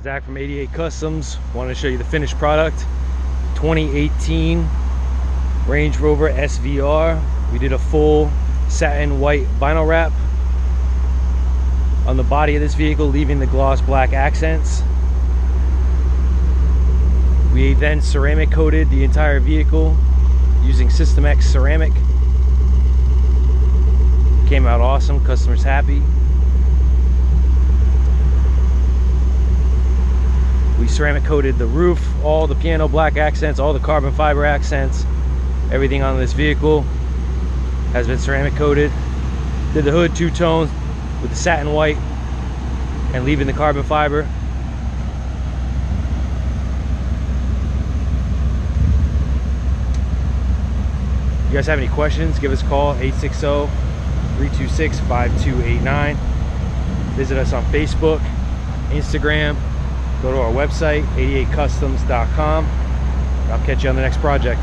Zach from 88 Customs. Want to show you the finished product. 2018 Range Rover SVR. We did a full satin white vinyl wrap on the body of this vehicle, leaving the gloss black accents. We then ceramic coated the entire vehicle using System X ceramic. Came out awesome, customers happy. We ceramic coated the roof, all the piano black accents, all the carbon fiber accents, everything on this vehicle has been ceramic coated. Did the hood two-tone with the satin white and leaving the carbon fiber. If you guys have any questions, give us a call, 860-326-5289. Visit us on Facebook, Instagram. Go to our website, 88customs.com. I'll catch you on the next project.